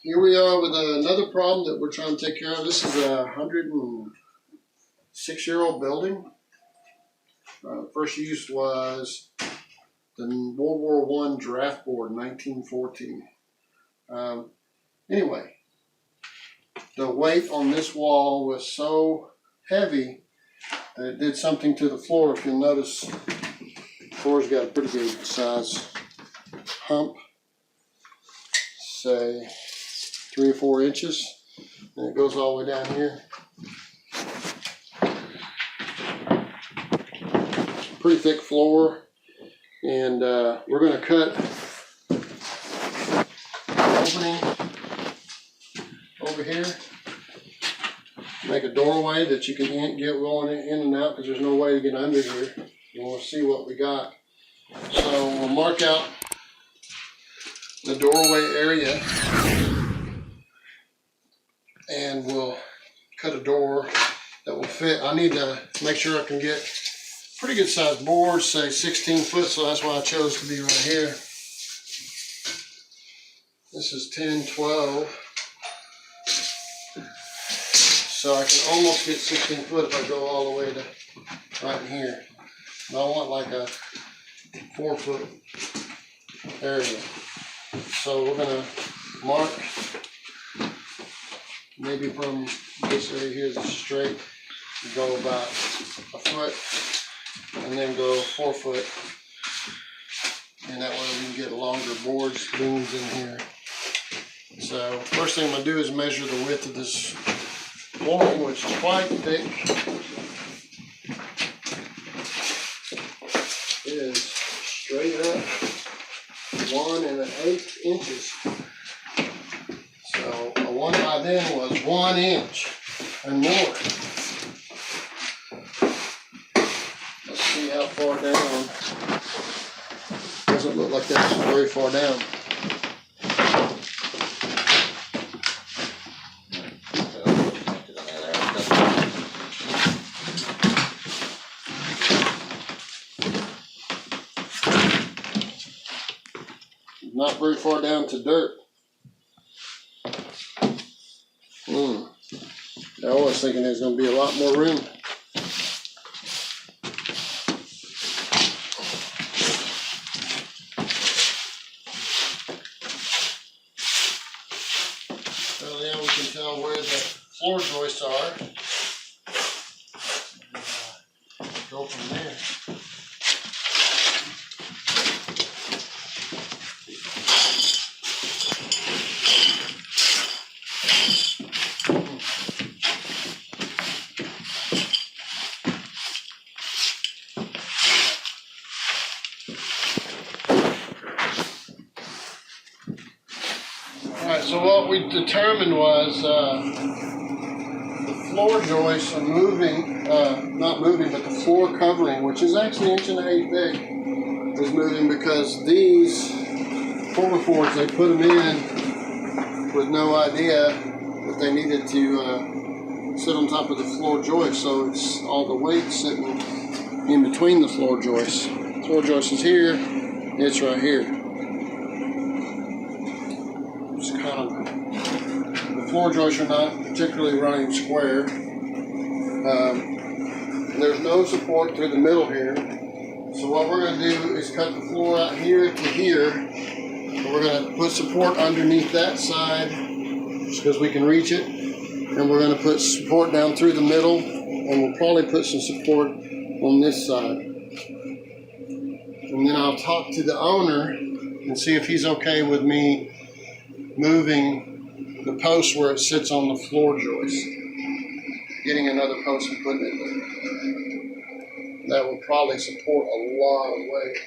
Here we are with another problem that we're trying to take care of. This is a 106-year-old building. First used was the World War I draft board in 1914. Anyway, the weight on this wall was so heavy that it did something to the floor. If you'll notice, the floor's got a pretty good size hump, say 3 or 4 inches, and it goes all the way down here. Pretty thick floor, and we're going to cut an opening over here, make a doorway that you can get going in and out because there's no way to get under here. And we'll see what we got. So we'll mark out the doorway area, and we'll cut a door that will fit. I need to make sure I can get pretty good sized boards, say 16 foot, so that's why I chose to be right here. This is 10, 12. So I can almost get 16 foot if I go all the way to right in here. But I want like a 4 foot area. So we're gonna mark maybe from this area here that's straight, go about a foot, and then go 4 foot. And that way we can get longer boards, beams in here. So first thing I'm gonna do is measure the width of this flooring, which is quite thick. It is straight up 1 1/8 inches. So a 1 by then was 1 inch and more. Let's see how far down. Doesn't look like that's very far down. Not very far down to dirt. I was thinking there's going to be a lot more room. Well, now we can tell where the floor joists are. Go from there. Alright, so what we determined was the floor joists are moving, not moving, but the floor covering, which is actually 1 1/8 thick, is moving because these boards, they put them in with no idea that they needed to sit on top of the floor joist, so it's all the weight sitting in between the floor joists. The floor joist is here, it's right here. It's kind of, the floor joists are not particularly running square. There's no support through the middle here. So what we're going to do is cut the floor out here to here. And we're going to put support underneath that side just because we can reach it. And we're going to put support down through the middle. And we'll probably put some support on this side. And then I'll talk to the owner and see if he's okay with me moving the post where it sits on the floor joist. Getting another post and putting it there. That will probably support a lot of weight.